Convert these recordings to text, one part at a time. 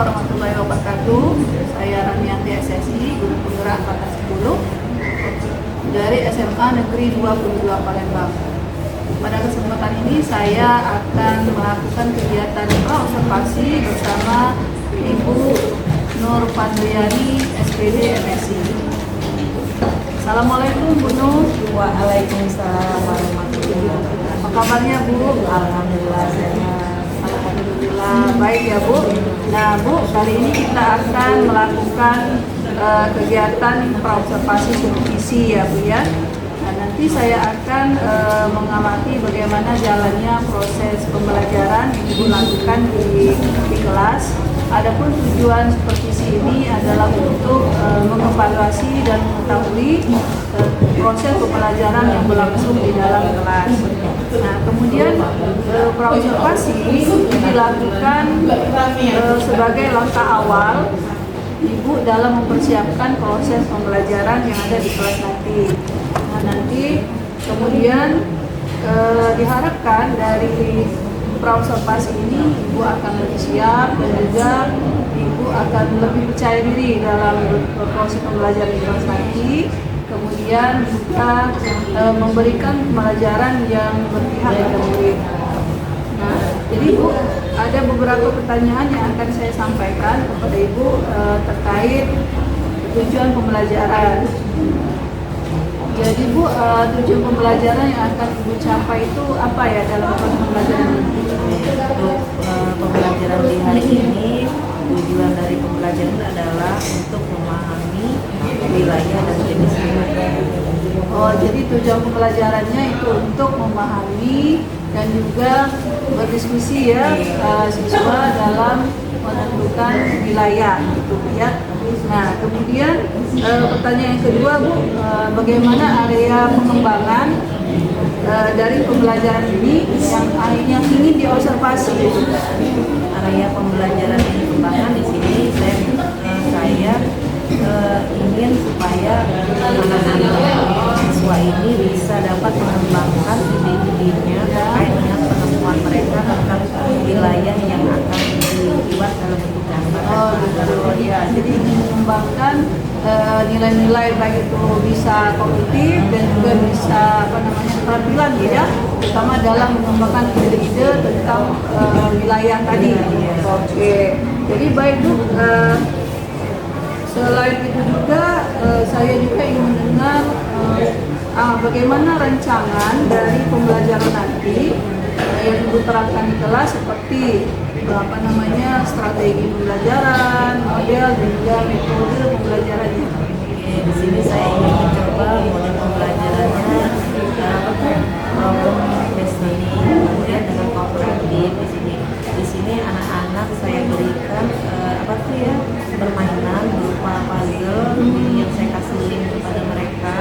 warahmatullahi wabarakatuh. Saya Ramianti SSI, Guru Penggerak Angkatan 10 dari SMA Negeri 22 Palembang. Pada kesempatan ini saya akan melakukan kegiatan observasi bersama Ibu Nur Pandriani, SPD MSI. Assalamualaikum Bu Nur. Waalaikumsalam warahmatullahi wabarakatuh. Apa kabarnya Bu? Alhamdulillah sehat. Alhamdulillah baik ya Bu. Nah Bu, kali ini kita akan melakukan kegiatan praobservasi supervisi ya Bu ya. Nah, nanti saya akan mengamati bagaimana jalannya proses pembelajaran yang Ibu lakukan di kelas. Adapun tujuan supervisi ini adalah untuk mengevaluasi dan mengetahui proses pembelajaran yang berlangsung di dalam kelas. Nah, kemudian praobservasi dilakukan sebagai langkah awal Ibu dalam mempersiapkan proses pembelajaran yang ada di kelas nanti. Nah, nanti kemudian diharapkan dari praobservasi ini Ibu akan lebih siap dan juga Ibu akan lebih percaya diri dalam proses pembelajaran di kelas nanti. Kemudian juga memberikan pembelajaran yang berpihak pada murid. Nah, jadi Bu, ada beberapa pertanyaan yang akan saya sampaikan kepada Ibu terkait tujuan pembelajaran. Jadi Bu, tujuan pembelajaran yang akan Ibu capai itu apa ya dalam proses pembelajaran ini? Untuk pembelajaran di hari ini, tujuan dari pembelajaran adalah untuk memahami wilayah dan jenis wilayah. Oh, jadi tujuan pembelajarannya itu untuk memahami dan juga berdiskusi ya siswa dalam menentukan wilayah gitu ya. Nah, kemudian pertanyaan yang kedua Bu, bagaimana area pengembangan dari pembelajaran ini yang ingin diobservasi? Area pembelajaran yang dikembangkan di sini saya ingin supaya anak-anak siswa ini bisa dapat mengembangkan ide-idenya terkait dengan penemuan mereka tentang wilayah yang akan dibuat dalam bentuk gambar. Oh gitu ya, jadi ingin mengembangkan nilai-nilai baik itu bisa kognitif dan juga bisa keterampilan ya, terutama dalam mengembangkan ide-ide tentang wilayah tadi. Oke, jadi baik Bu. Selain itu juga saya juga ingin mendengar bagaimana rancangan dari pembelajaran nanti yang Ibu terapkan di kelas seperti strategi pembelajaran, model dan juga metode pembelajarannya. Di sini saya ingin mencoba model pembelajarannya problem based learning, kemudian dengan kooperatif di sini anak-anak saya berikan permainan berupa puzzle yang saya kasih link kepada mereka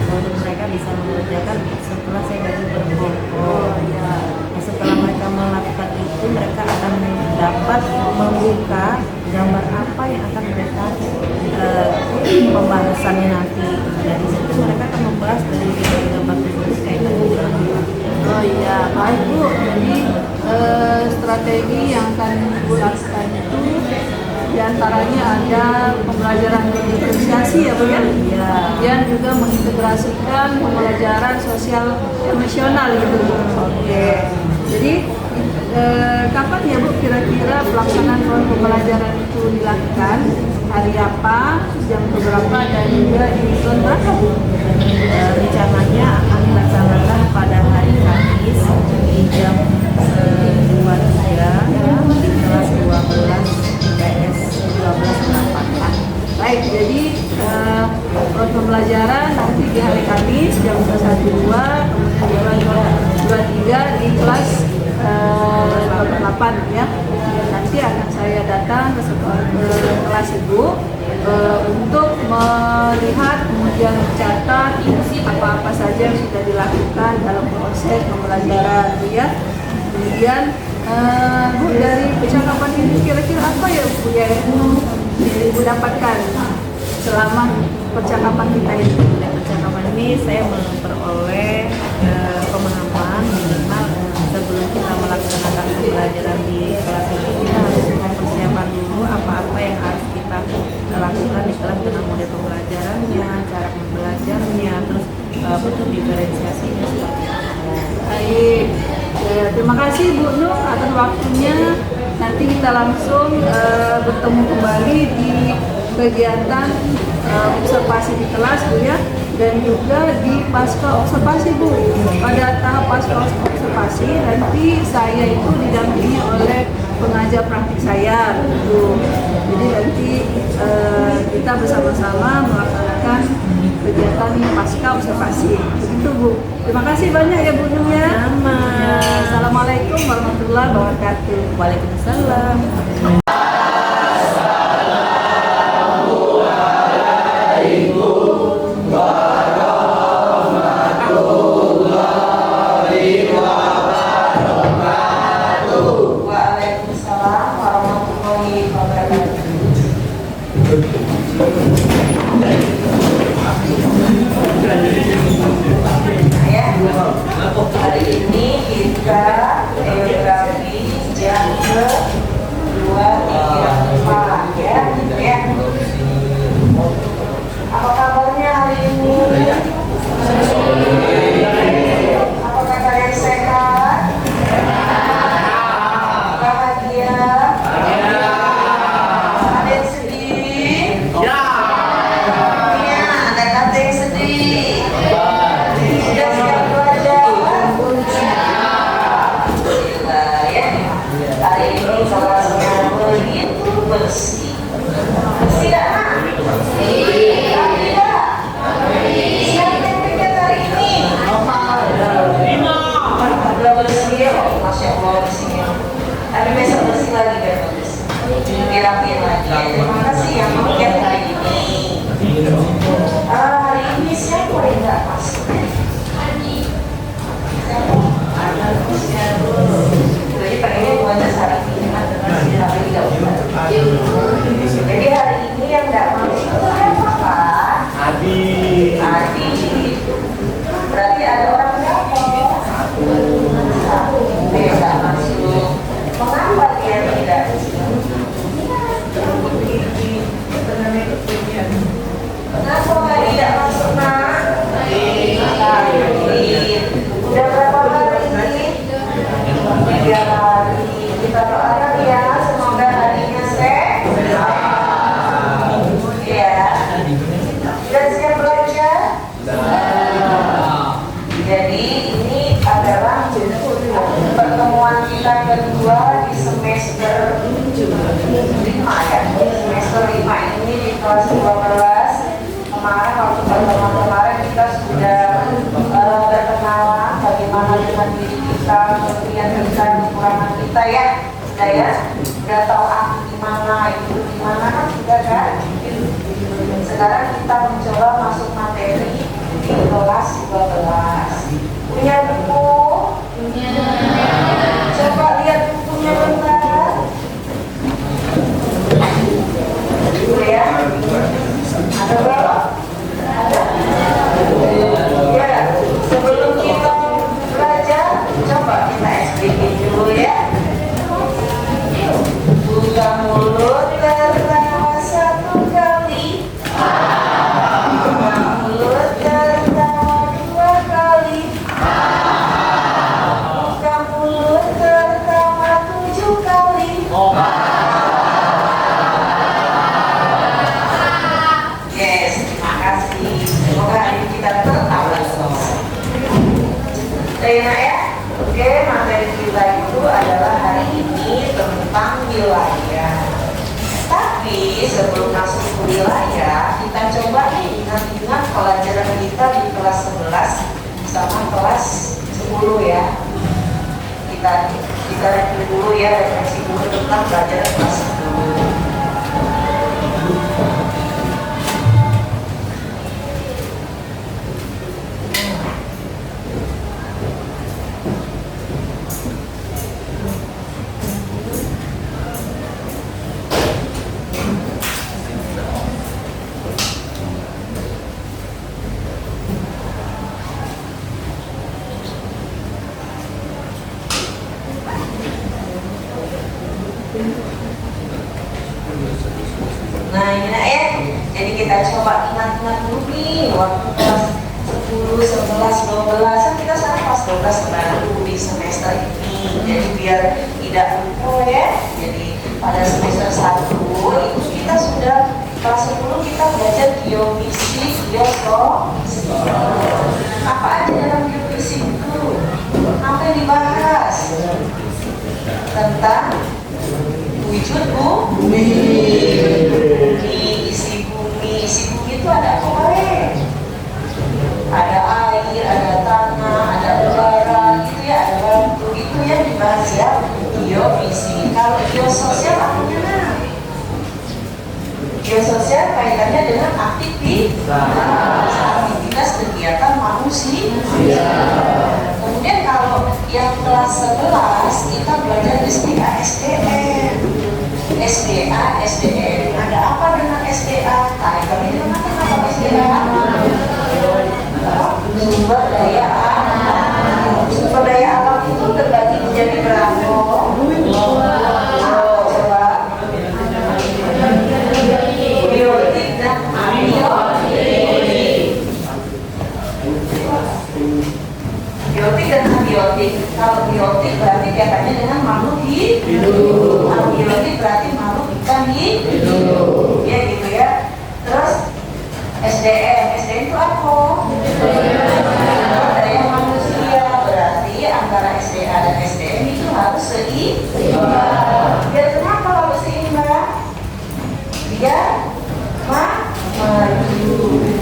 untuk mereka bisa mengerjakan setelah saya bagi berkelompok. Setelah mereka melakukan itu, mereka akan dapat membuka gambar apa yang akan mereka pembahasannya nanti. Dari situ mereka akan membahas dari gambar tersebut kaitan dengan. Oh iya, baik Bu. Jadi strategi yang akan Ibu lakukan itu diantaranya ada pembelajaran berdifferensiasi ya Bu ya. Kemudian juga mengintegrasikan pembelajaran sosial emosional gitu. Oke. Jadi kapan ya Bu kira-kira pelaksanaan pembelajaran itu dilakukan? Hari apa, jam berapa, dan juga di bulan berapa Bu? Rencananya akan dilaksanakan pada hari Kamis di jam 23 di kelas 12 IPS 12 Baik, jadi proses pembelajaran nanti di hari Kamis jam 12, kemudian jam 23 di kelas 8 ya. Nanti akan saya datang ke kelas Ibu untuk melihat kemudian mencatat apa-apa saja yang sudah dilakukan dalam proses pembelajaran ya. Kemudian Bu, dari percakapan ini kira-kira apa ya Bu ya Ibu dapatkan selama percakapan kita ini? Dari percakapan ini saya memperoleh pemahaman minimal sebelum kita melaksanakan pembelajaran di kelas ini kita harus mempersiapkan dulu apa diferensiasinya seperti apa. Baik, ya, terima kasih Bu Nur atas waktunya. Nanti kita langsung bertemu kembali di kegiatan observasi di kelas Bu ya, dan juga di pasca observasi Bu. Pada tahap pasca observasi nanti saya itu didampingi oleh pengajar praktik saya Bu. Jadi nanti kita bersama-sama melaksanakan kegiatan pasca observasi. Begitu Bu. Terima kasih banyak ya Bu Nur ya. Sama. Ya, Assalamualaikum warahmatullahi wabarakatuh. Waalaikumsalam. Waalaikumsalam warahmatullahi wabarakatuh. Ya, hari ini kita geografi jam ke-2, 3, 4 ya. Apa kabarnya hari ini? Apakah kalian sehat? Bahagia? Ada yang sedih? Ya, ada yang sedih. Sudah siap belajar? Alhamdulillah ya. Hari ini kelasnya begitu bersih. Bersih tak, Nak? Tidak. Siapa yang pegang hari ini? Sudah bersih ya? Masya Allah bersihnya. Tapi besok bersih lagi biar bagus. Dirapiin lagi ya. Terima kasih yang pegang hari ini. Hari ini siapa yang nggak masuk? Jadi pengennya bukan dasar ini, tapi tidak usah. Jadi hari ini yang nggak masuk itu siapa Pak? Adi. Berarti ada orang berapa? Dia nggak masuk. Mengapa dia tidak? Kenapa nggak tidak masuk Nak? Udah berapa hari ini? 3 hari. Kita doakan ya, semoga harinya sehat. Ya. Sudah siap belajar? Jadi ini adalah pertemuan kita kedua di semester 5 ya. Semester 5 ini di kelas 12. Kemarin waktu pertemuan kemarin kita sudah berkenalan bagaimana dengan diri kita, kelebihan kita, kekurangan kita ya. Sudah ya? Sudah tahu aku gimana, itu gimana kan sudah kan? Sekarang kita mencoba masuk materi di kelas 12. Punya buku? Punya. Coba lihat bukunya bentar. Dulu ya. Ada berapa? Ada? Ya. Sebelum kita belajar, coba kita explain dulu ya. Buka mulut tertawa 1 kali. Buka mulut tertawa 2 kali. Buka mulut tertawa 7 kali. Yes, terima kasih. Semoga hari ini kita tertawa semua. Rena ya. Oke, materi kita itu adalah hari ini tentang wilayah. Tapi sebelum masuk ke wilayah, kita coba nih ingat-ingat pelajaran kita di kelas 11 sama kelas 10 ya. Kita review dulu ya, refleksi dulu tentang pelajaran kelas 10. Nah ini ya, jadi kita coba ingat-ingat dulu nih waktu kelas 10 10, 11, 12, kan kita sekarang kelas 12 baru di semester ini. Jadi biar tidak lupa ya. Jadi pada semester 1 itu kita sudah kelas 10 kita belajar geofisik, apa aja dalam geofisik itu? Apa yang dibahas? Tentang wujud bumi, isi bumi itu ada apa ya? Ada air, ada tanah, ada udara, gitu ya, ada batu, itu yang dibahas ya geofisik. Kalau geososial apa namanya? Geososial kaitannya dengan aktivitas kegiatan manusia. Kemudian kalau yang kelas 11 kita belajar SDA, SDM. Ada apa dengan SDA? Kami mengatakan apa SDA? Sumber daya alam. Sumber daya alam itu terbagi menjadi berapa? Coba. Biotik dan abiotik. Biotik dan abiotik. Kalau biotik berarti kaitannya dengan makhluk hidup. Abiotik berarti makhluk bukan hidup. Ya gitu ya. Terus SDM itu apa? Daya manusia, berarti antara SDA dan SDM itu harus seimbang. Biar kenapa harus seimbang? Biar maju.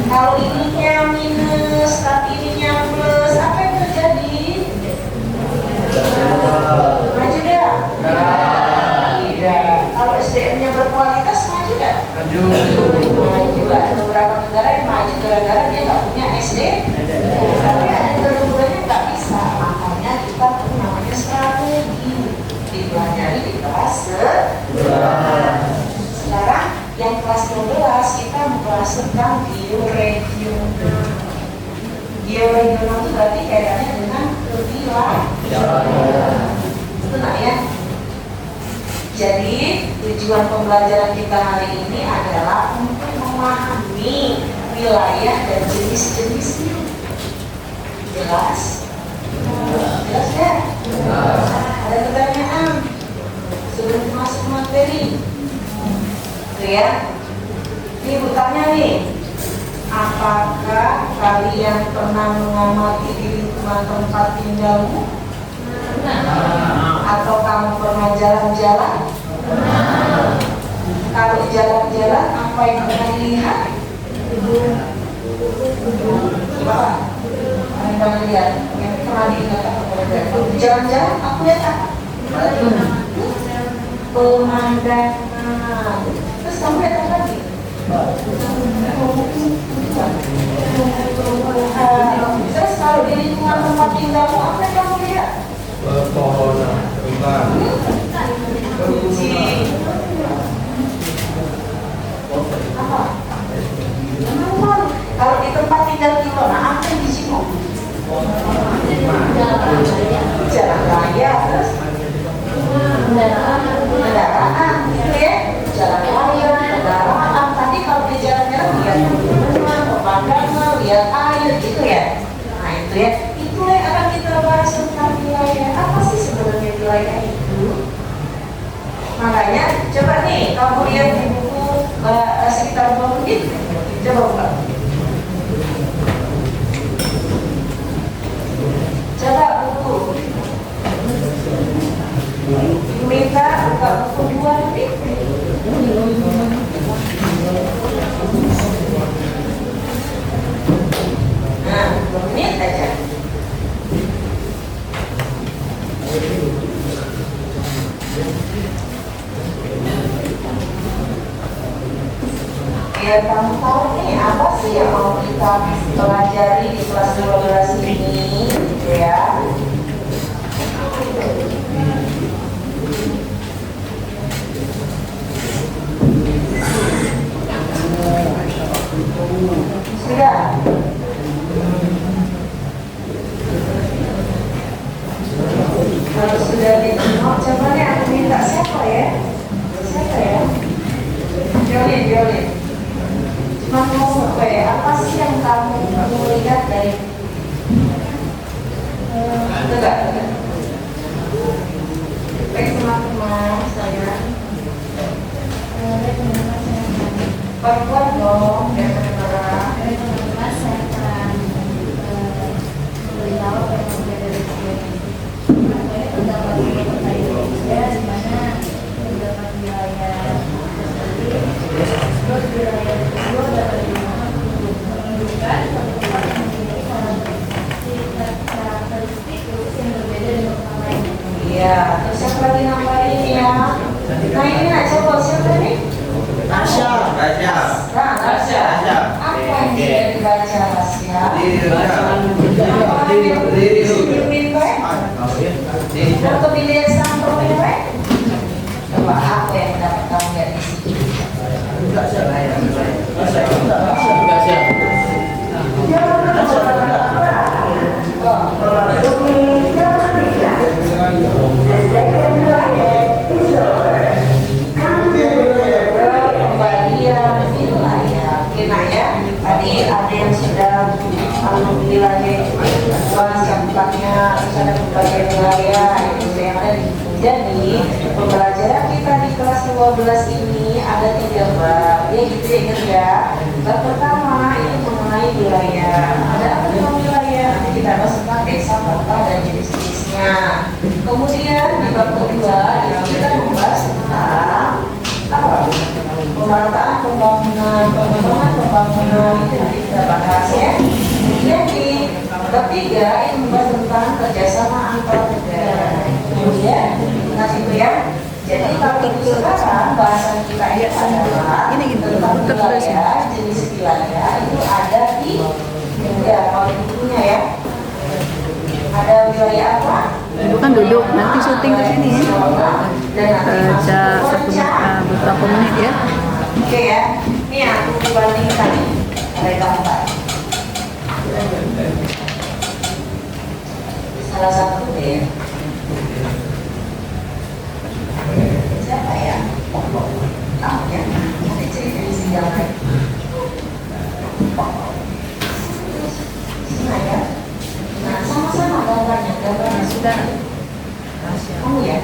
Kalau ininya minus, tapi ininya plus, apa yang terjadi? Maju dah? Tidak. Kalau SDM-nya berkualitas, maju dah? Maju. Ada beberapa negara yang maju gara-gara dia nggak punya SD. Tapi ada negara-negaranya nggak bisa. Makanya kita perlu namanya strategi. Dipelajari di kelas 11. Sekarang yang kelas 12 kita membahas tentang bioregional. Bioregional itu berarti kaitannya dengan kewilayahan. Itu nak ya. Jadi tujuan pembelajaran kita hari ini adalah untuk memahami wilayah dan jenis-jenisnya. Jelas? Jelas ya? Ada pertanyaan sebelum masuk materi? Tuh ya. Ini bertanya nih. Apakah kalian pernah mengamati di lingkungan tempat tinggalmu? Atau kamu pernah jalan-jalan? Kalau jalan-jalan, apa yang pernah dilihat? Coba, yang pernah lihat, yang pernah diingat apa? Jalan-jalan, aku lihat apa? Pemandangan. Terus kamu lihat apa lagi? Terus kalau di lingkungan tempat tinggalmu, apa yang kamu lihat? Pepohonan, rumah. Apa? Kalau di tempat tinggal kita, nah apa yang di sini? Jalan raya, terus kendaraan, gitu ya? Jalan raya, kendaraan. Tadi kalau di jalan-jalan lihat rumah, pemandangan, lihat air, gitu ya? Nah itu ya. Itu yang akan kita bahas tentang wilayah. Apa sih sebenarnya wilayah itu? Makanya coba nih kamu lihat di buku sekitar 2 menit. Coba buka. Coba buku. Minta buka buku 2 menit. Nah, 2 menit aja. Biar kamu tahu nih apa sih yang mau kita pelajari di kelas 12 ini, gitu ya. Sudah. Kalau sudah ditengok, coba nih aku minta siapa ya? Siapa ya? Violin. Tegak. Baik teman-teman, saya perempuan dong, dan negara. Teman-teman, saya akan beritahu apa yang berbeda dari sebelumnya. Ini terdapat dua kota Indonesia, di mana terdapat wilayah terus wilayah kedua dapat menunjukkan satu tempat yang memiliki karakteristik khusus yang berbeda dengan tempat lain. Iya, terus siapa lagi nambahin ya? Nah ini aja kok siapa nih? Tasya. Nah, Tasya. Apa yang tidak dibaca Tasya? Atau dilihat sampelnya baik? Coba apa yang dapat kamu lihat di sini? Pembagian wilayah. Nah ya, tadi ada yang sudah wilayah luas yang tempatnya ada pembagian wilayah itu yang ada di. Jadi pembelajaran kita di kelas 12 ini ada 3 bab. Ya gitu ya ingat ya. Bab pertama itu mengenai wilayah. Ada apa dengan wilayah? Nanti kita bahas tentang desa, kota dan jenis-jenisnya. Kemudian di bab kedua itu kita membahas tentang apa? Pemerataan pembangunan itu nanti kita bahas ya. Kemudian di bab 3 itu membahas tentang kerjasama antar negara. Kemudian itu ya. Jadi kalau itu sekarang bahasan kita ini adalah tentang wilayah, jenis wilayah itu ada di ya kalau bukunya ya. Ada wilayah apa? Ibu kan duduk, nanti syuting ke sini baca beberapa menit ya. Oke ya, ini aku bandingkan nih, ada gambar. Salah satu deh. Siapa ya? Kamu ya? Ada cerita di sini gambar. Nah ya. Nah sama-sama gambarnya sudah. Kamu ya?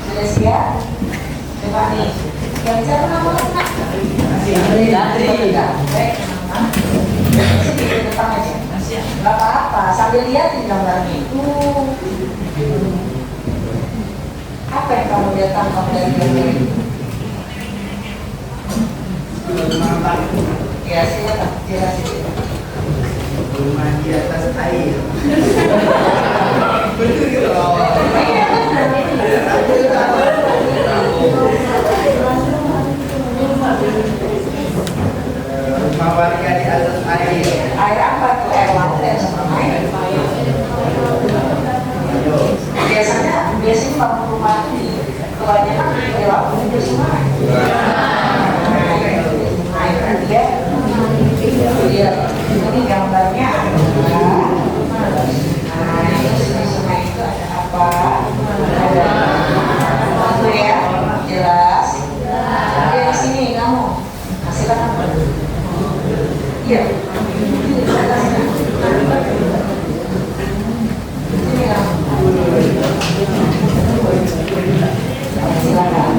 Sudah siap? Coba nih. Yang siapa namanya? Baik, sini di depan aja. Gak apa-apa, sambil lihatin gambarnya itu. Apa yang kamu lihat tangkap dari gambar itu? Ya, silakan jelasin. Rumah di atas air. Rumah warga di atas air. Air apa tuh? Air laut ya sama air. Biasanya bangun rumah ini kebanyakan di laut di sungai. Air kan dia. Ini gambarnya adalah. Nah, ini sungai itu ada apa? Ada itu ya, jelas. Ada di sini kamu. Nah, silakan. Iya. Sini kamu. Silakan.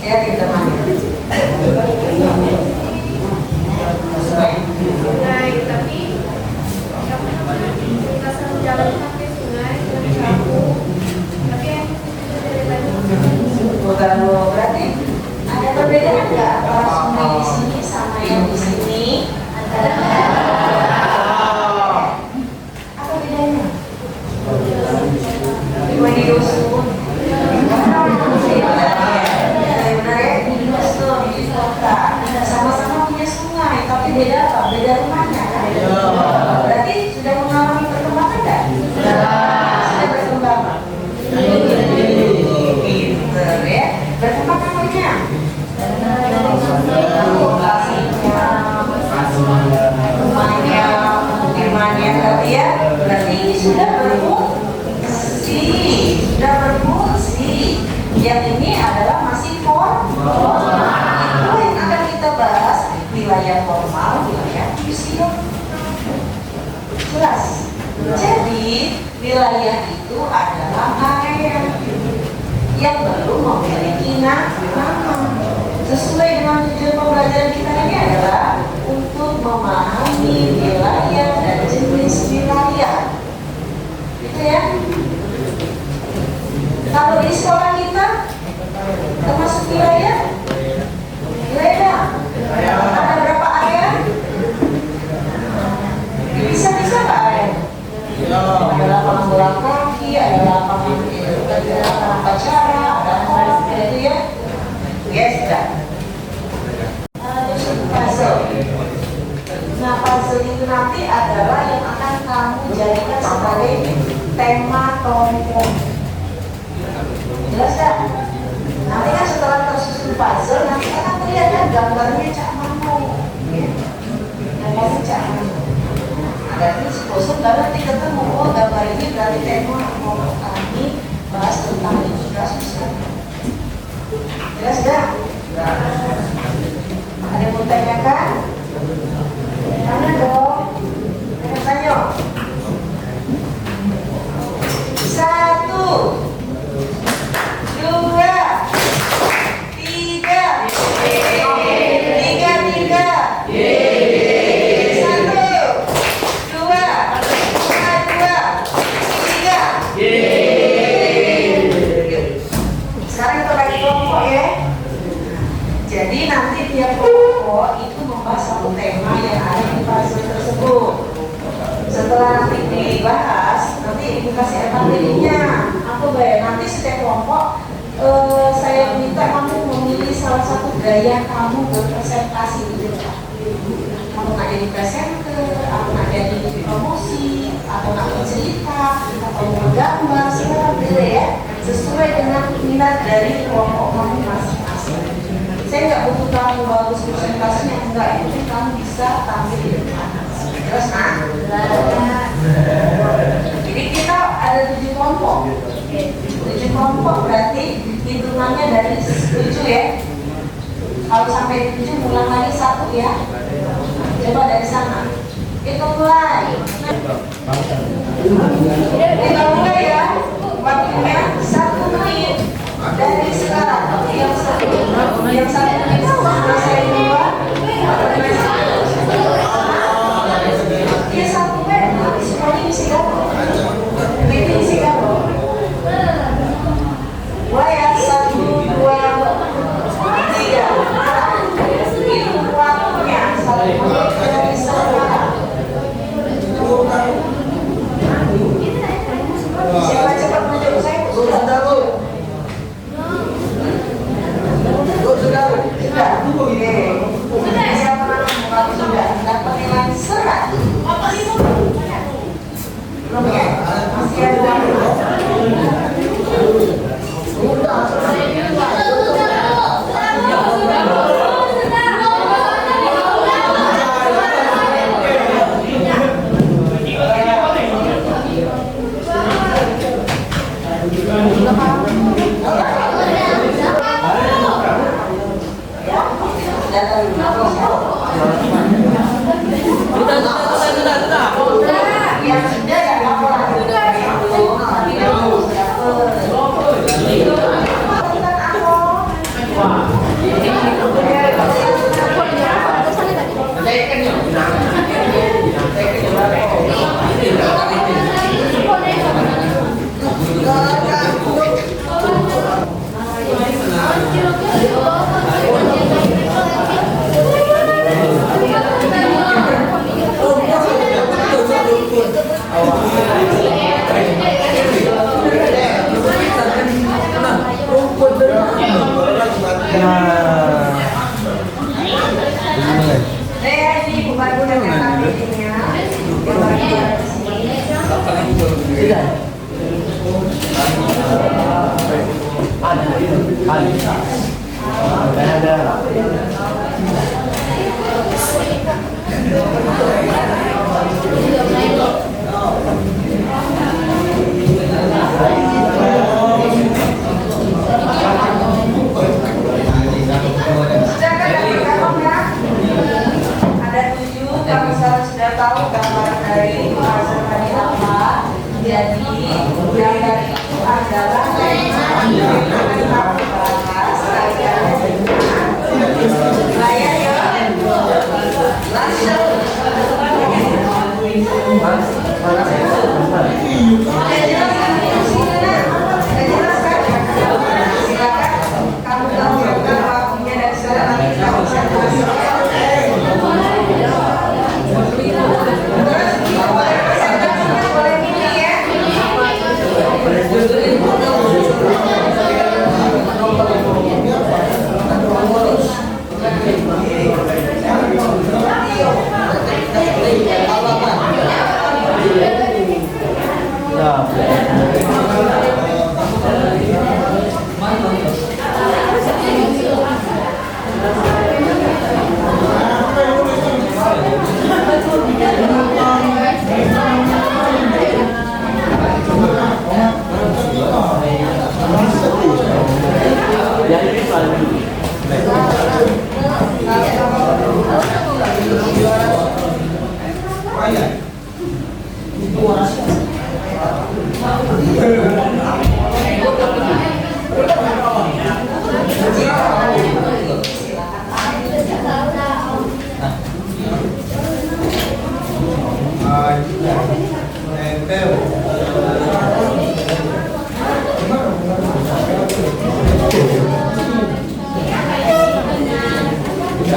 Ya kita mandi. Sungai, tapi kita selalu jalan sampai sungai dan kampung. Tapi yang dari tadi Bukan lo berarti ada perbedaan nggak antara sungai di sini sama yang di sini? Apa bedanya? Cuma di dusun. Benar ya, di dusun, di kota. Sama-sama punya sungai, tapi beda apa? Beda rumahnya kan? Berarti sudah mengalami perkembangan nggak? Sudah berkembang. Pinter ya. Berkembang apanya? Lokasinya, rumahnya, pemukimannya tadi ya. Berarti ini sudah berfungsi, sudah berfungsi. Yang ini adalah masih formal. Itu yang formal, wilayah fungsional. Jelas. Jadi wilayah itu adalah area yang belum memiliki nama. Sesuai dengan tujuan pembelajaran kita ini adalah untuk memahami wilayah dan jenis wilayah. Gitu ya. Kalau di sekolah kita termasuk wilayah, ada berapa area? Bisa nggak area? Ada lapangan bola kaki, ada lapangan upacara, ada kolam, gitu ya. Yes, sudah. Puzzle. Nah, puzzle itu nanti adalah yang akan kamu jadikan sebagai tema kelompok. Jelas kan? Nanti kan setelah tersusun puzzle, nanti akan terlihat gambarnya Cak Mamo. Gambarnya Cak Mamo. Nanti bosan nanti ketemu, oh gambar ini berarti tema kelompok kami bahas tentang integrasi sosial. Jelas gak? Ada yang mau tanyakan? Tanya dong. Tanya. 1, 2, 3. 3. Sekarang kita bagi kelompok ya. Jadi nanti tiap kelompok itu membahas satu tema yang ada di puzzle tersebut. Setelah nanti dibahas, nanti ibu kasih materinya. Apa bayar? Nanti setiap kelompok saya minta kamu memilih salah satu gaya kamu berpresentasi gitu. Kamu nggak jadi presenter, atau nggak jadi promosi, atau nggak bercerita, atau menggambar, semua pilih ya. Sesuai dengan minat dari kelompok kamu masing-masing. Saya nggak butuh kamu bagus presentasinya, enggak, itu kamu bisa tampil di depan. Terus nah, jadi kita ada 7 kelompok. 7 kelompok berarti hitungannya dari 7 ya. Kalau sampai 7 ulang lagi 1 ya. Coba dari sana. Itu mulai. Kita mulai ya. Waktunya 1 menit dari sekarang. Yang 1 menit selesai 2. Dia 1 menit. Semuanya isi gambar. Ini isi gambar. Mulai ya 1, 2, 3. Itu waktunya 1 menit dari sekarang. Siapa cepat menunjuk saya? Sudah. Oke. Siapa yang sudah dapat nilai 100? Belum ya? Masih ada. Yang sudah ya laporan. adalah tema yang akan kami bahas bagian saya ya langsung kamu tahu waktunya dan sekarang nanti kamu bisa boleh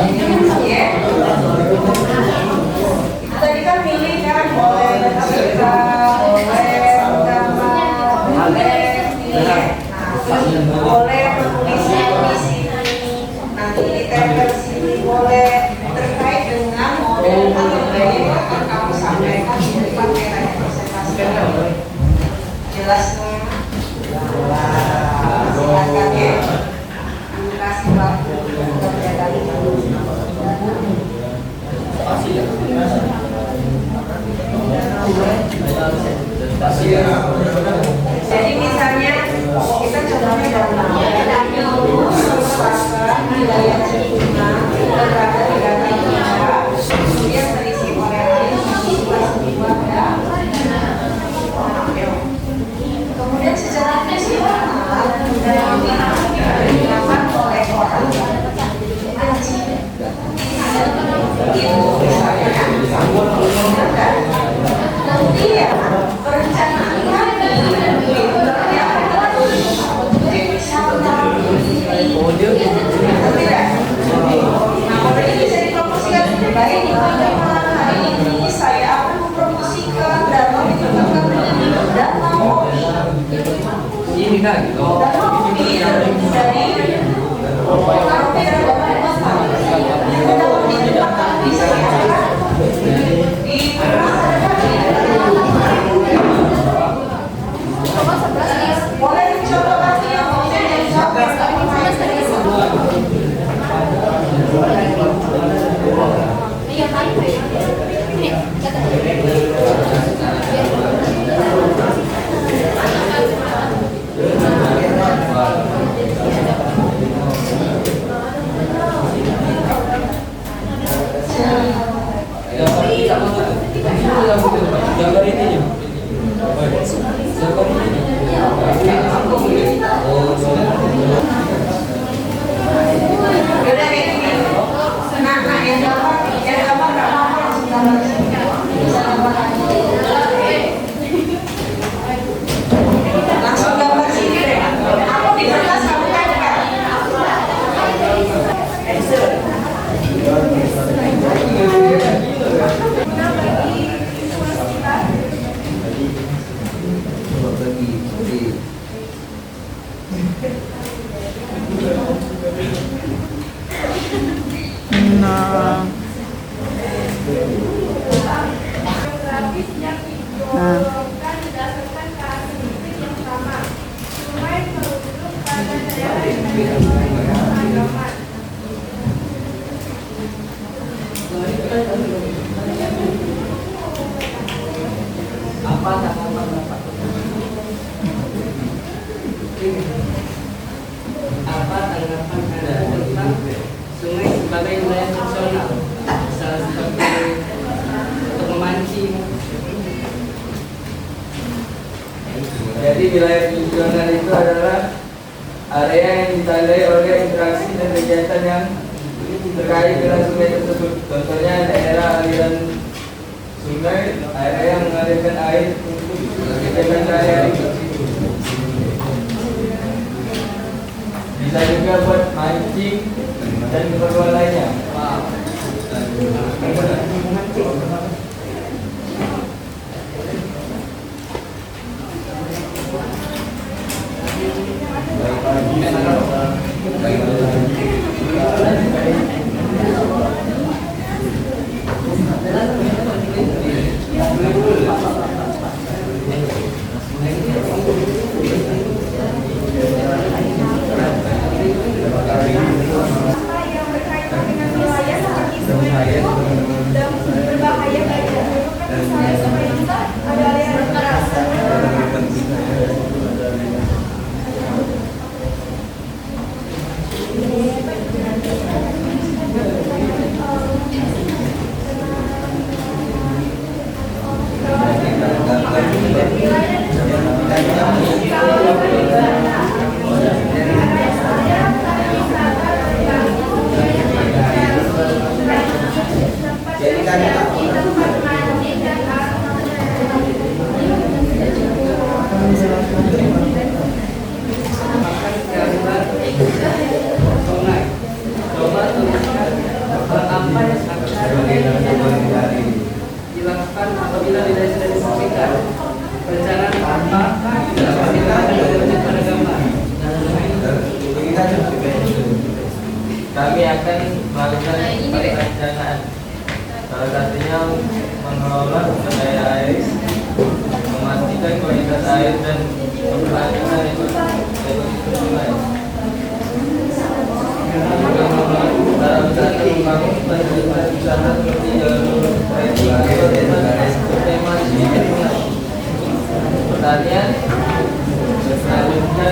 pilih ya. Tadi kan pilih kan boleh cerita, boleh agama, boleh boleh puisi nanti ditempel sini, boleh terkait dengan model atau gaya yang akan kamu sampaikan di depan merah presentasi. Jelas nih? Silakan ya. Terima kasih waktu jadi misalnya kita contohnya dalam wilayah lingkungan berada di dalam kemudian terisi oleh air kemudian secara visual digunakan oleh orang itu misalnya kemudian perencanaan kami bisa dipromosikan baik hari ini saya akan mempromosikan danau itu danau ini kan danau dari boleh dicoba lagi ya langsung gambar sini deh. Aku di kertas kamu kan Geografis yang didorongkan berdasarkan karakteristik yang sama. Sungai penduduk pada daerah yang beragama. Apa tanggapan Bapak? Apa tanggapan Anda tentang sungai sebagai wilayah fungsional, salah seperti untuk memancing? Jadi wilayah fungsional terkait dengan sungai tersebut. Contohnya daerah aliran sungai, area yang mengalirkan air untuk kegiatan sehari-hari. Bisa juga buat mancing dan keperluan lainnya. Apa yang berkaitan dengan wilayah seperti sungai itu dan berbahaya bagi kehidupan misalnya sungai juga ada aliran keras. Sungai. Coba tuliskan apa yang akan dilakukan apabila tidak sudah disampaikan. Perencanaan apa dilakukan pada gambar. Kami akan melakukan perencanaan. Salah satunya mengelola sumber daya air, memastikan kualitas air dan memperhatikan ekosistem sungai. Para wisata membangun fasilitas wisata seperti jalur trekking atau tema sungai. Pertanian selanjutnya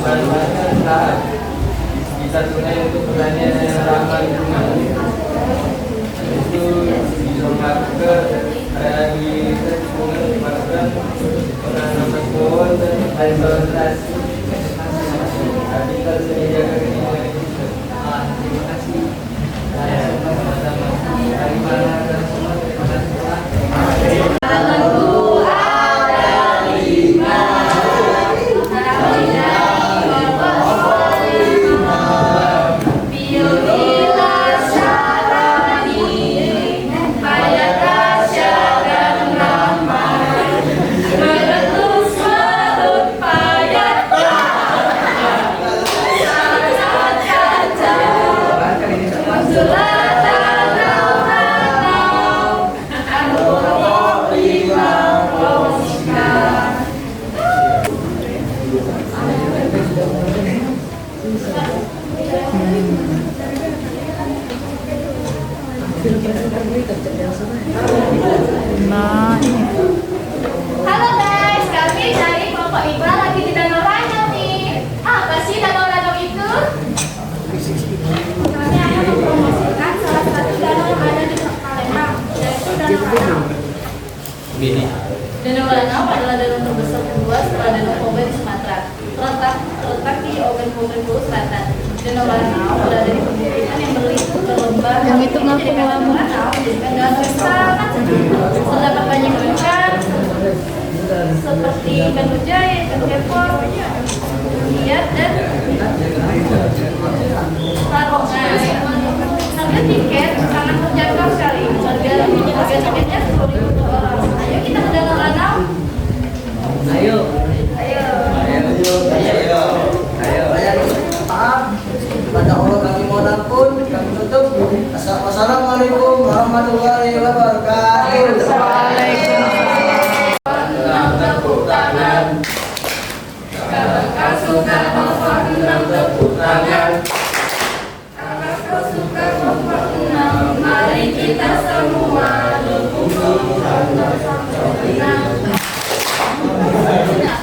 memanfaatkan lahan bisa sungai untuk pertanian yang ramah lingkungan. Itu bisa melakukan rehabilitasi sungai, dimasukkan penanaman pohon dan rehabilitasi habitat seni jaga lingkungan. Terima kasih. Sama-sama. Terima Halo guys, kami dari Kelompok IPA lagi di Danau Ranau nih. Apa sih Danau Ranau itu? Kami akan mempromosikan salah satu danau yang ada di Palembang, yaitu Danau Ranau. Danau Ranau adalah danau terbesar kedua setelah Danau Toba di Sumatera. Terletak di Ogan Pulau Selatan. Danau Ranau berada di perbukitan yang berliku ke lembah yang itu menjadikan Danau Ranau menjadikan danau yang sangat sejuk. Terdapat banyak ikan seperti ikan mujair, ikan kepor, lihat dan sarungan. Harga tiket sangat terjangkau sekali. Harga tiketnya 10.000 per orang. Ayo kita ke Danau Ranau. Ayo. Pada Allah kami mohon ampun, kami tutup. Assalamualaikum warahmatullahi wabarakatuh. Tepuk tangan. Kalau kau suka nomor 6 tepuk tangan. Kalau kau suka nomor 6, mari kita semua berkumpul untuk sampai 6.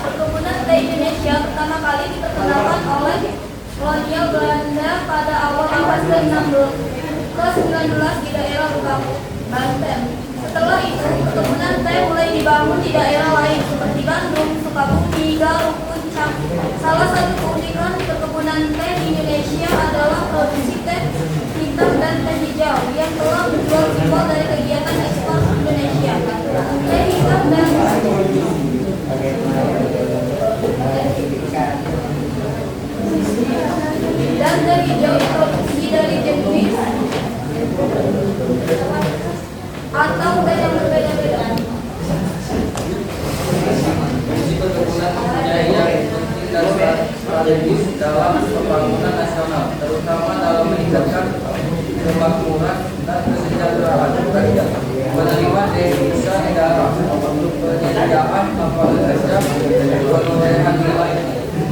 Perkebunan teh Indonesia pertama kali diperkenalkan oleh kolonial Belanda pada awal abad ke-19 di daerah Lukaku, Banten. Setelah itu, perkebunan teh mulai dibangun di daerah lain seperti Bandung, Sukabumi, Garut, Puncak, Salah satu keunikan perkebunan teh di Indonesia adalah produksi teh hitam dan teh hijau yang telah menjual simbol dari kegiatan ekspor Indonesia. Teh hitam dan teh hijau diproduksi dari jenis atau teh yang berbeda-beda. Fungsi perkebunan mempunyai yang penting dan strategis dalam pembangunan nasional, terutama dalam meningkatkan kemakmuran dan kesejahteraan rakyat, menerima devisa negara, penyediaan lapangan kerja, pemenuhan nilai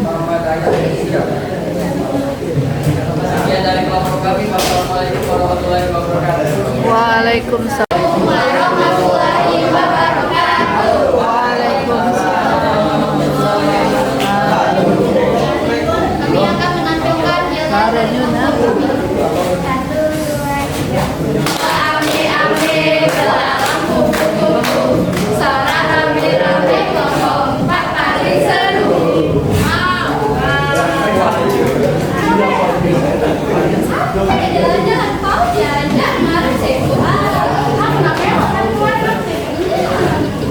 tambah daya manusia. Sekian dari kelompok kami. Wassalamualaikum warahmatullahi wabarakatuh. Waalaikumsalam. Warahmatullahi wabarakatuh. Kami akan menampilkan Ame-ame belalang kupu-kupu, suara rame-rame kompak paling seru. Jalan-jalan kau jalan-jalan kemarin sebu. Aku nak mewah kan kemarin sebu.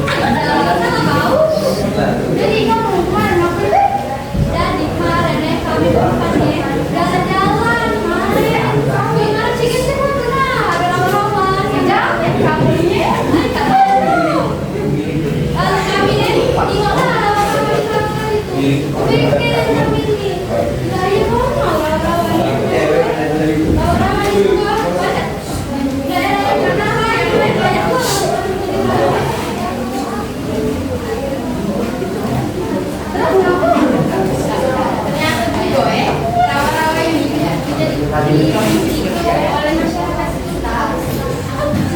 Jalan-jalan kau. Jadi kamu kemarin apa sih? Jadi kemarin kami tempatnya jalan-jalan kemarin. Kemarin cikit semua kena. Ada lama-lama. Jangan kamu ini. Kalau kami ini tinggal ada orang-orang itu. Bikin kami ini. Dari rumah orang-orang itu.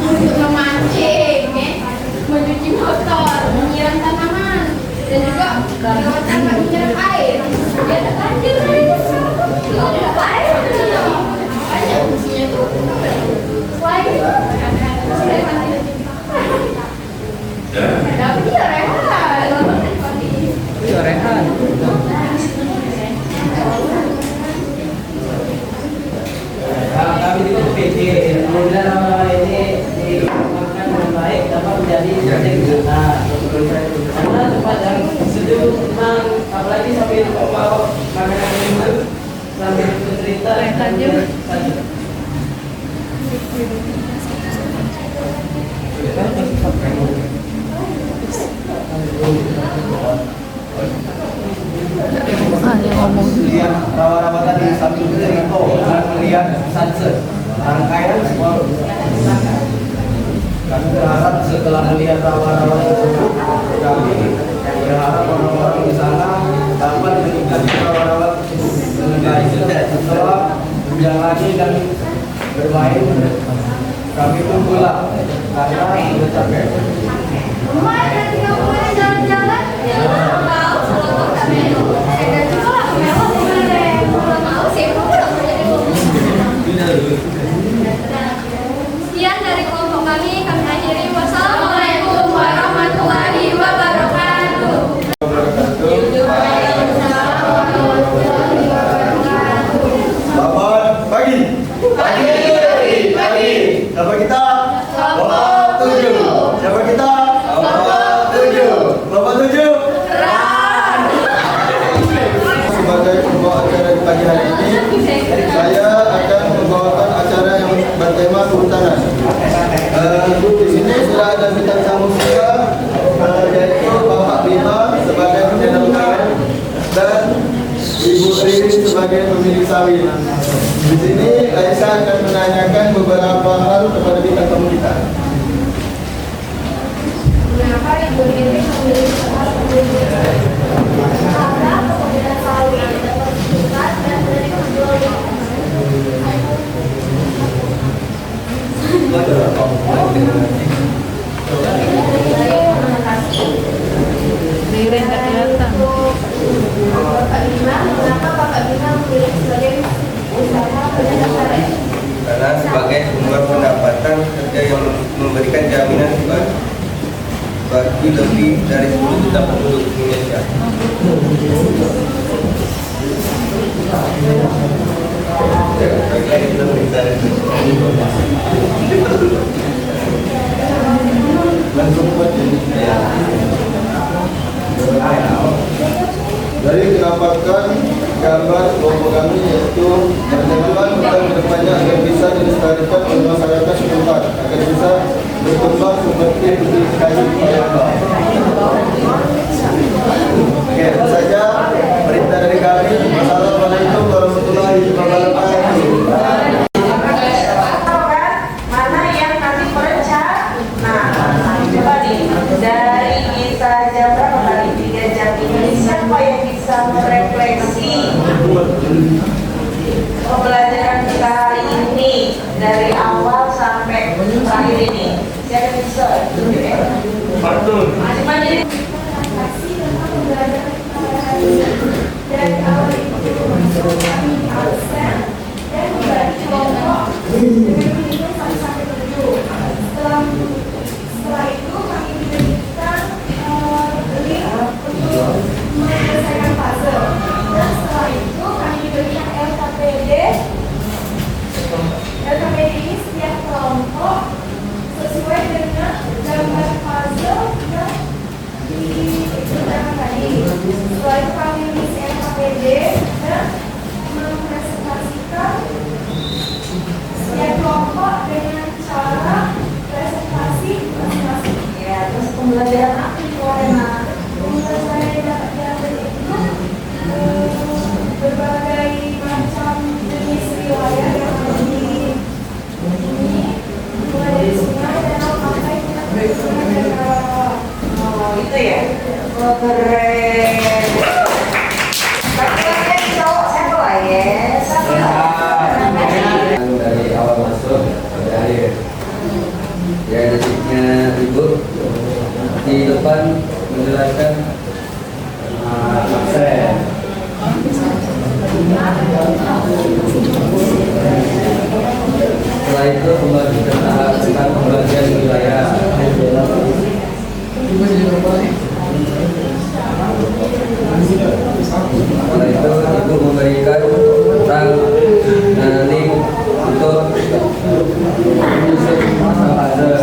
Untuk memancing, mencuci motor, menyiram tanaman, dan juga merawat tanah menyiram air. Ya ada banjir itu. Kalau ada air, makanya fungsinya itu selain itu tapi ya rehat. Iya rehat. Kami itu PT, apabila nama ini dikembangkan dengan baik dapat menjadi penting. Karena tempat yang sejuk, tenang, apalagi sambil membawa makanan minuman sambil bercerita saja. Lihat rawa-rawa tadi sambil bercerita dan melihat sunset. Rangkaian semua. Kami berharap setelah melihat rawa-rawa tersebut, kami berharap orang-orang di sana dapat menikmati rawa-rawa tersebut dengan baik. Setelah hujan lagi dan bermain, kami pun pulang karena sudah capek. Kemarin nggak boleh jalan-jalan, mau kalau tak melu. Dan juga lah melu kemarin. Kalau mau sih, aku udah menjadi Sekian dari kelompok kami akhiri. Wassalamualaikum warahmatullahi wabarakatuh. Selamat pagi. Pagi. Siapa kita? Kelompok 7. Siapa kita? Kelompok 7. Kelompok 7. Sebagai pembawa acara di pagi hari ini, saya akan membawakan acara yang bertema kehutanan. Di sini sudah ada bintang tamu kita, yaitu Bapak Bima sebagai perdana undangan dan Ibu Ririn sebagai pemilik sawit. Di sini Aisyah akan menanyakan beberapa hal kepada bintang tamu kita. Mengapa Ibu Ririn memilih karena kemudian sawit dapat dibuka dan dari menjual Ririn gak kelihatan. Bapak Bima, mengapa Bapak Bima memilih sebagai usaha penyelenggaraan? Karena sebagai sumber pendapatan kerja yang memberikan jaminan bagi lebih dari 10 juta penduduk Indonesia. Dari didapatkan gambar kelompok kami yaitu bertujuan tentang kedepannya agar bisa dilestarikan oleh masyarakat setempat agar bisa berkembang seperti putih kayu Palembang. Oke, itu saja perintah dari kami. Wassalamualaikum warahmatullahi wabarakatuh. Mana yang nanti perencan? Nah, coba nih dari kita jam berapa kali 3 jam ini siapa yang bisa merefleksi pembelajaran kita hari ini dari awal sampai terakhir ini? Siapa yang bisa? Masing-masing. Dari awal itu kami absen dan membagi kelompok dengan hitung 1 sampai 7. Setelah itu kami diberikan link untuk menyelesaikan puzzle. Dan setelah itu kami diberikan LKPD. LKPD ini setiap kelompok sesuai dengan gambar puzzle yang dikerjakan tadi. Setelah itu kami mengisi LKPD dan mempresentasikan setiap kelompok dengan cara presentasi masing-masing. Ya, terus pembelajaran apa itu Rena? Pembelajaran yang dapat diambil itu berbagai macam jenis riwayat yang ada di ini, mulai dari sungai, danau, pantai, sungai, dan rawa. Oh, itu ya? Oh, keren. Tapi cowok siapa lah ya? Siapa lah? Dari awal masuk sampai akhir. Ya, detiknya ibu di depan menjelaskan absen. Setelah itu pembagian tentang pembagian wilayah. Setelah itu ibu memberikan tentang link untuk menyusun puzzle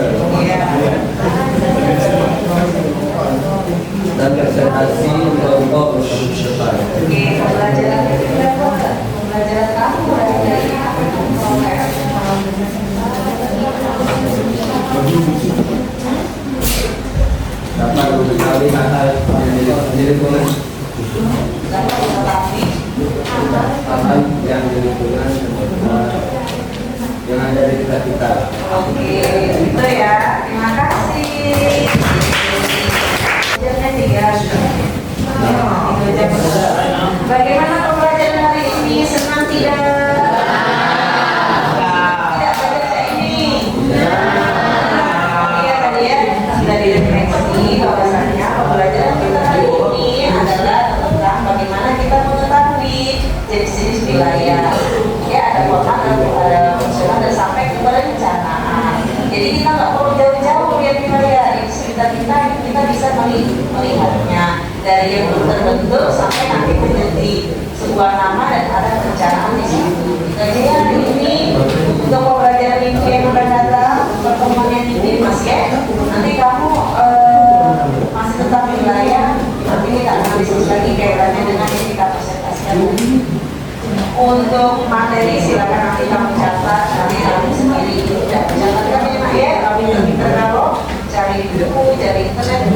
dan presentasi kelompok depan. Oke, pembelajaran kita pembelajaran kamu dari Dapat mengetahui hal-hal di lingkungan, dapat mengetahui hal-hal yang di lingkungan yang ada di dekat kita. Oke, itu ya. Terima kasih. Jamnya 3 jam. Bagaimana pembelajaran hari ini? Senang tidak? Tidak baca ini. Iya tadi ya sudah direfleksi bahwasannya pembelajaran kita hari ini adalah tentang bagaimana kita mengetahui jenis-jenis wilayah. Ya, ada kota, ada fungsional, dan sampai ke perencanaan. Jadi kita nggak perlu jauh-jauh lihat wilayah di sekitar kita bisa melihatnya dari yang belum terbentuk sampai nanti menjadi sebuah nama dan ada perencanaan di situ. Jadi hari ini untuk pembelajaran minggu yang akan datang, pertemuan yang ini Mas ya, nanti kamu masih tetap wilayah, tapi kita akan diskusi lagi kaitannya dengan yang kita presentasikan. Untuk materi silakan nanti kamu catat, nanti kamu sendiri catatkan ya Mak ya, kami pinter kalau cari buku, cari internet.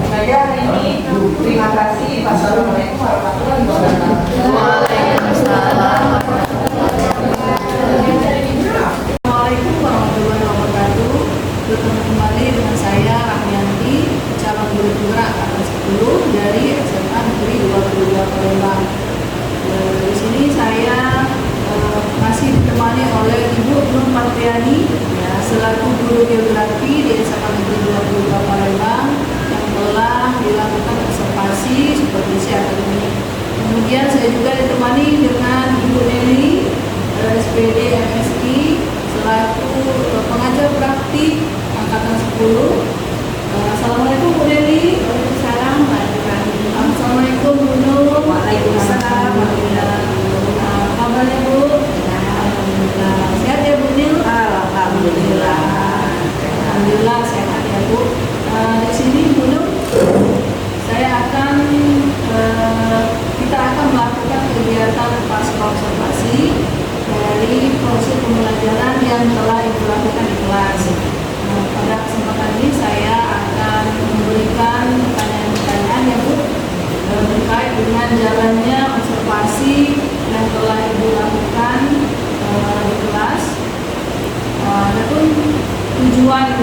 Jadi hari ini terima kasih. Wassalamualaikum warahmatullahi wabarakatuh. Assalamualaikum warahmatullahi wabarakatuh. Bertemu kembali dengan saya Rahmianti, calon guru gerak angkatan 10 dari SMA Negeri 22 Palembang. Di sini saya masih ditemani oleh Ibu Nur Martiani ya, selaku guru geografi di SMA Negeri 22 Palembang yang telah dilakukan observasi supervisi akademik. Kemudian saya juga ditemani dengan Ibu Nelly SPD MSI selaku pengajar praktik angkatan 10. Assalamualaikum Bu Nelly. Waalaikumsalam warahmatullahi wabarakatuh. Assalamualaikum Bu Nur. observasi yang telah Ibu lakukan di kelas. Adapun tujuan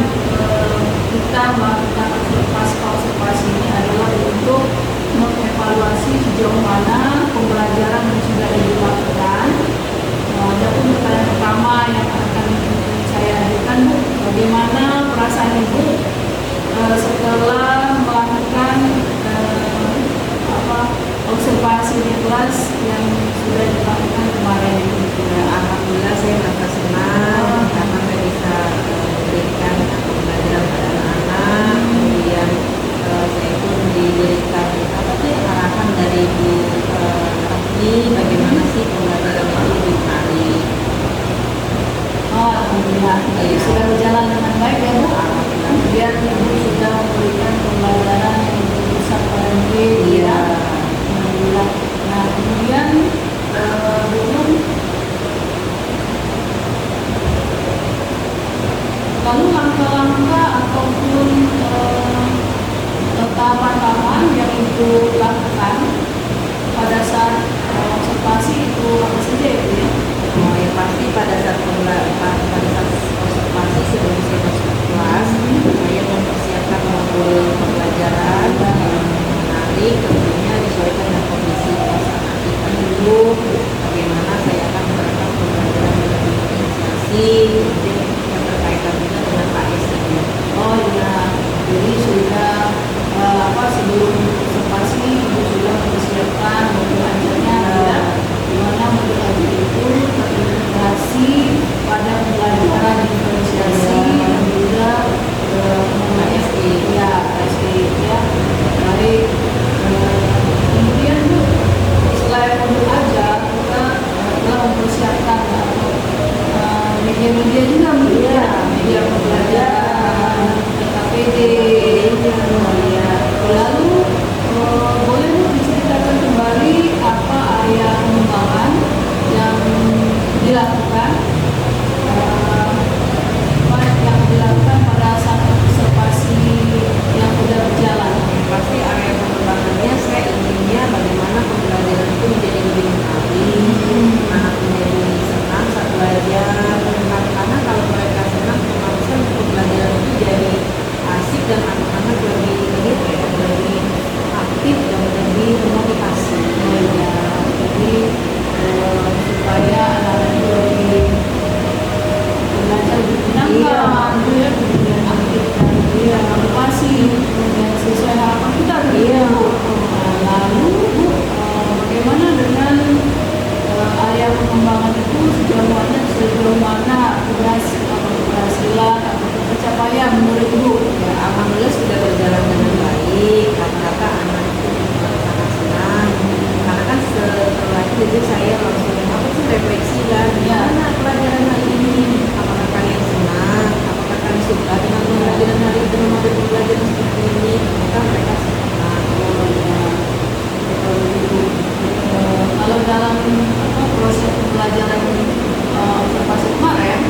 kita melakukan observasi ini adalah untuk mengevaluasi sejauh mana pembelajaran yang sudah dilakukan. Adapun pertanyaan pertama yang akan saya ajukan, Bu, bagaimana perasaan Ibu setelah melakukan observasi di kelas yang sudah dilakukan kemarin? Alhamdulillah saya merasa senang karena saya bisa memberikan pembelajaran pada anak-anak. Kemudian saya pun diberikan arahan dari Bu Rahmi bagaimana sih pembelajaran itu lebih menarik. Alhamdulillah, sudah berjalan dengan baik ya, Bu. Kemudian Ibu sudah memberikan pembelajaran yang berusaha pada diri. Iya. Alhamdulillah. Nah, kemudian Bu, lalu langkah-langkah ataupun tahapan-tahapan yang Ibu lakukan pada saat observasi itu apa saja ya, Bu ya? Yang pasti pada saat observasi sebelum saya masuk kelas, saya mempersiapkan modul pembelajaran yang menarik, tentunya disesuaikan dengan kondisi kelas anak kita dulu, bagaimana saya akan menerapkan pembelajaran dengan inisiasi, kemudian yang berkaitan juga dengan ASD. Oh iya, jadi sudah sebelum observasi Ibu sudah mempersiapkan modul ajarnya ya, di mana modul ajar itu terintegrasi pada pembelajaran diferensiasi dan juga ASD ya, ASD ya. Baik, kemudian Bu, selain modul ajar kita telah mempersiapkan media-media juga, Bu ya, media pembelajaran, KPD. Lalu boleh Bu diceritakan kembali apa area pengembangan yang dilakukan pada saat observasi yang sudah berjalan? Pasti area pengembangannya saya inginnya bagaimana pembelajaran itu menjadi lebih menarik, anak menjadi senang saat belajar, karena kalau mereka senang otomatis pembelajaran itu jadi asik dan anak-anak lebih aktif dan lebih termotivasi. Ya, jadi supaya anak-anak itu lebih belajar lebih menyenangkan, ya, kemudian aktif dan motivasi yang sesuai harapan kita. Iya. Lalu bagaimana dengan area pengembangan itu sejauh mana keberhasilan atau pencapaian menurut Ibu? Ya, alhamdulillah sudah berjalan dengan baik. Rata-rata anak itu sangat senang. Karena kan setelah itu saya langsung refleksi kan, gimana pelajaran hari ini? Apakah kalian senang? Apakah kalian suka dengan pembelajaran hari ini? Dengan pembelajaran seperti ini? Maka mereka senang. Kalau dalam proses pembelajaran observasi kemarin,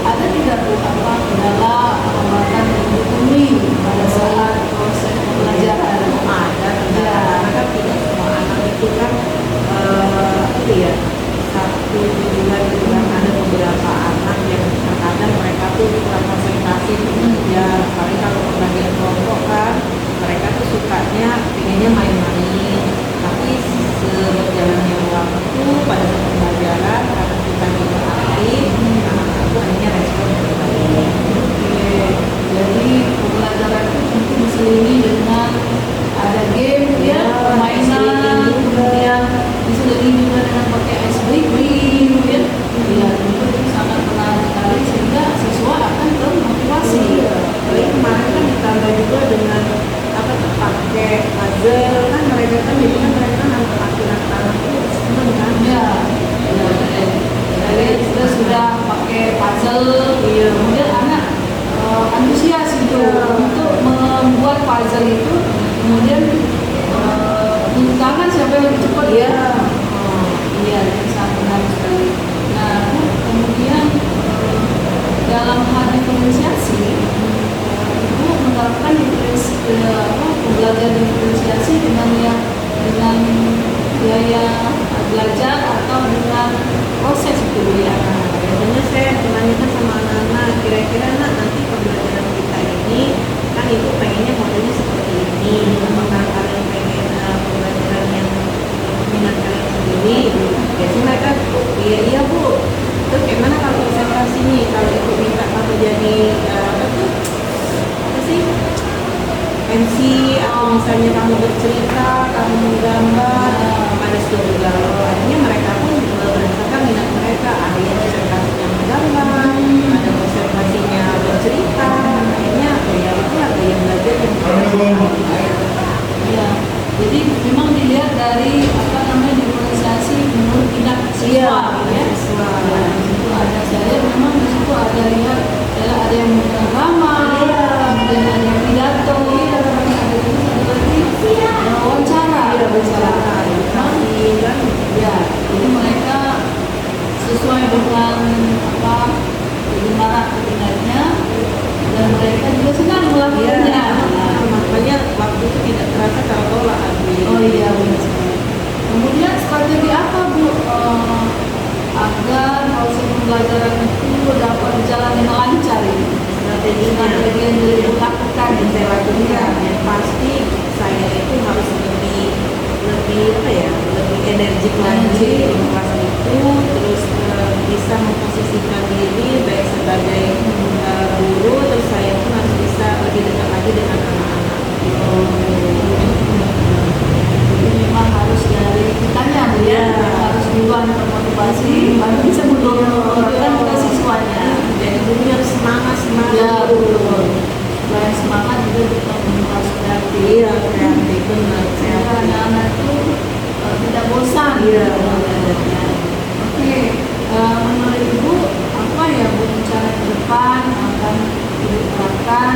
ada tidak Bu kendala atau hambatan yang ditemui pada saat proses pembelajaran? Ada kendala, karena kan tidak semua anak itu kan satu tujuan itu kan ada beberapa anak yang terkadang mereka tuh kurang konsentrasi belajar. Apalagi kalau pembagian kelompok kan mereka tuh sukanya pengennya main-main, tapi seberjalannya waktu pada saat pembelajaran karena kita juga aktif, anak-anak tuh akhirnya respon lebih baik. Oke, jadi pembelajaran itu tentu diselingi dengan ada game ya, permainan, kemudian diselingi juga dengan pakai ice breaking ya. Ya, tentu itu sangat menarik sekali sehingga siswa akan termotivasi. Jadi kemarin kan ditambah juga dengan pakai puzzle kan mereka kan jadi kan mereka anak-anak itu seneng kan Ya, jadi kita sudah pakai puzzle, kemudian anak antusias gitu untuk membuat puzzle itu, kemudian tunjuk tangan siapa yang lebih cepat ya. Iya, itu sangat menarik sekali. Nah, kemudian dalam hal diferensiasi, Ibu menerapkan pembelajaran diferensiasi dengan biaya belajar atau dengan proses itu Bu ya? Biasanya saya menanyakan sama anak-anak, kira-kira nanti pembelajaran kita ini kan ibu pengennya modelnya seperti ini, apakah kalian pengen pembelajaran yang minat kalian sendiri? Biasanya mereka iya Bu. Terus gimana kalau presentasi nih, kalau ibu minta kamu jadi apa sih, MC, atau misalnya kamu bercerita, kamu menggambar, ada juga. Akhirnya mereka pun berdasarkan minat mereka, ada yang presentasinya menggambar, ada presentasinya bercerita. Akhirnya ya itu ada yang belajar yang Ya, jadi memang dilihat dari apa namanya diferensiasi menurut minat siswa, ya. Nah, di situ ada saya memang di situ ada lihat ada yang drama, kemudian ada yang pidato, ada lagi wawancara, ya. Jadi mereka sesuai dengan apa kegemaran minatnya dan mereka juga senang melakukannya. makanya waktu itu tidak terasa kalau lah Oh iya benar sekali. Kemudian strategi apa Bu agar proses pembelajaran itu dapat berjalan dengan lancar ini? Strategi yang dilakukan yang saya lakukan. Yang pasti saya itu harus lebih apa ya, lebih energik lagi di kelas itu, terus bisa memposisikan diri baik sebagai guru, terus saya pun harus bisa lebih dekat lagi dengan anak-anak. Jadi memang harus dari kitanya Bu ya, harus duluan termotivasi, baru bisa mendorong ke siswanya. Jadi gurunya harus semangat Ya betul. Selain semangat juga kita harus kreatif. kreatif benar. Sehingga anak-anak itu tidak bosan belajarnya. Oke, menurut Ibu apa ya Bu rencana ke depan akan diterapkan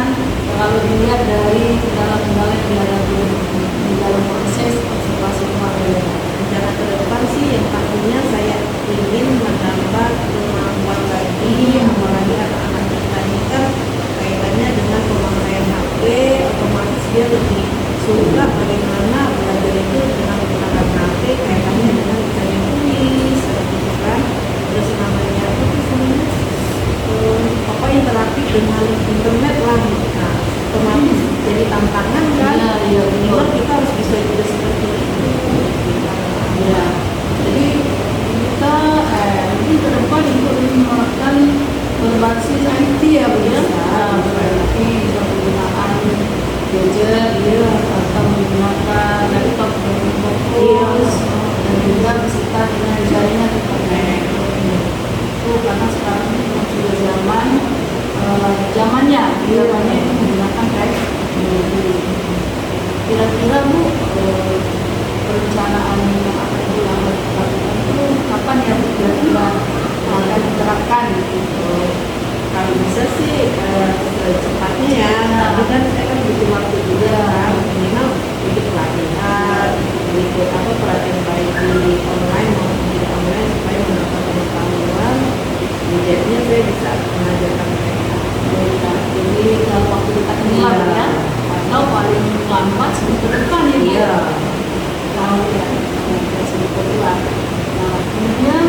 kalau dilihat dari kendala-kendala yang dihadapi di dalam proses observasi keluarga? Rencana ke depan sih yang pastinya saya ingin menambah kemampuan lagi, apalagi anak-anak kita ini kan kaitannya dengan pemakaian HP, otomatis dia lebih suka bagaimana belajar itu dengan menggunakan HP, kaitannya dengan misalnya tulis, gitu kan. Terus namanya apa sih, pokoknya interaktif dengan internet lah. Nah, otomatis jadi tantangan kan. Iya, minimal kita harus bisa juga seperti itu. Ya, jadi kita mungkin ke depan Ibu ingin menerapkan berbasis IT ya Bu ya. Berarti bisa menggunakan gadget ya, atau menggunakan laptop untuk fokus dan juga beserta dengan jaringan internet. Itu karena sekarang ini sudah zamannya itu menggunakan teknologi. Kira-kira Bu perencanaan yang akan dilakukan itu kapan ya Bu kira-kira akan diterapkan gitu? Kalau bisa sih secepatnya ya, tapi kan saya kan butuh waktu juga kan, minimal ikut pelatihan, ikut pelatihan baik di online maupun di online supaya mendapat pengetahuan. Jadinya saya bisa mengajarkan mereka. Jadi dalam waktu dekat ini lah ya, atau paling lambat seminggu depan ya Bu? Iya. Tahu ya, seminggu depan. Nah, kemudian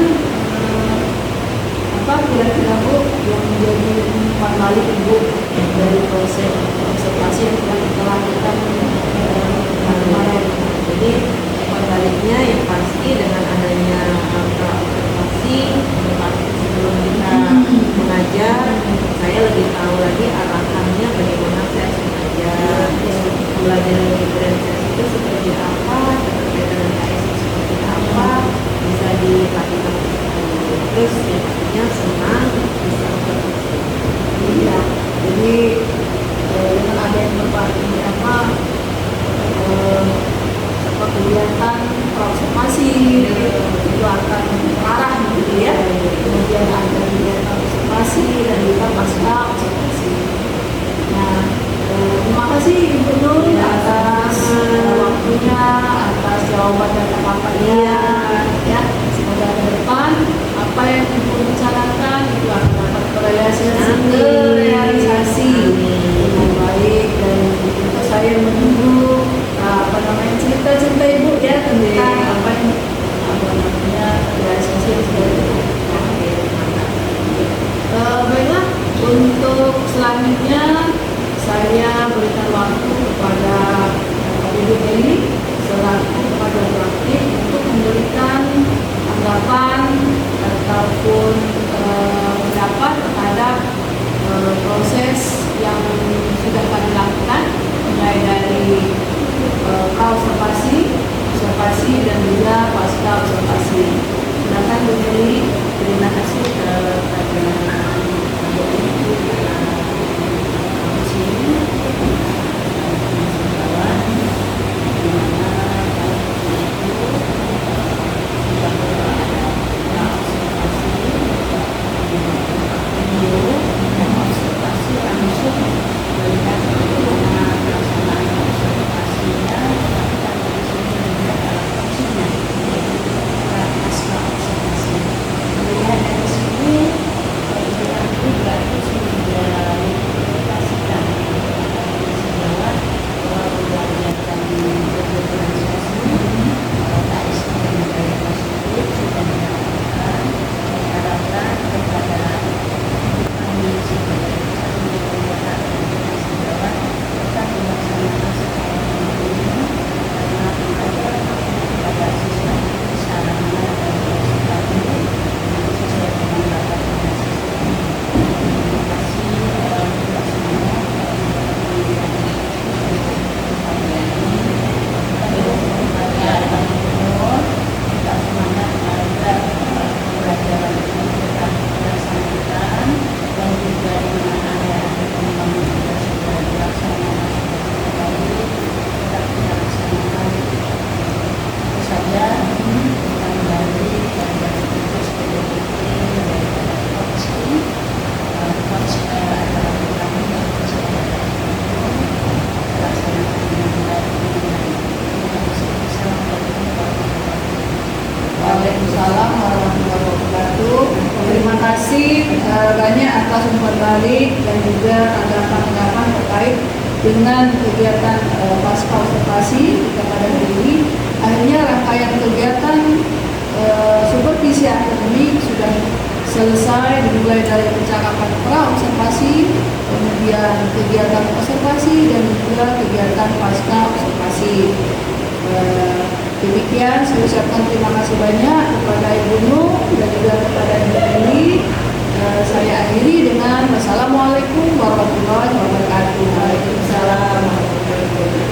apa kira-kira Bu yang menjadi umpan balik Ibu dari proses observasi yang telah kita lakukan kemarin? Jadi umpan baliknya yang pasti dengan adanya observasi, sebelum kita mengajar, saya lebih tahu lagi arahannya bagaimana saya harus mengajar, pembelajaran diferensiasi itu seperti apa, terkait dengan KS seperti apa, bisa dilakukan. Terus yang pastinya senang bisa observasi. Iya, jadi dengan ada yang berbagi kegiatan observasi itu akan arah gitu ya. Kemudian ada kegiatan observasi dan juga pasca observasi. Nah, terima kasih Ibu Nur atas waktunya, atas jawaban dan paparannya. Ya, semoga ke depan apa yang Ibu rencanakan itu akan dapat terrealisasi dengan baik, dan itu saya menunggu cerita-cerita Ibu ya tentang apa yang Selanjutnya saya berikan waktu kepada Ibu Eli selaku kepada praktik untuk memberikan tanggapan ataupun pendapat terhadap proses yang sudah kami lakukan mulai dari observasi dan juga pasca observasi. Silakan Bu Eli. Terima kasih kepada Waalaikumsalam warahmatullahi wabarakatuh. Terima kasih banyak atas umpan balik dan juga tanggapan-tanggapan terkait dengan kegiatan pasca observasi kepada diri. Akhirnya rangkaian kegiatan supervisi akademik sudah selesai, dimulai dari percakapan pra observasi, kemudian kegiatan observasi dan juga kegiatan pasca observasi. Demikian saya ucapkan terima kasih banyak kepada Ibu Nuh dan juga kepada Ibu Eli. Saya akhiri dengan wassalamualaikum warahmatullahi wabarakatuh. Waalaikumsalam warahmatullahi wabarakatuh.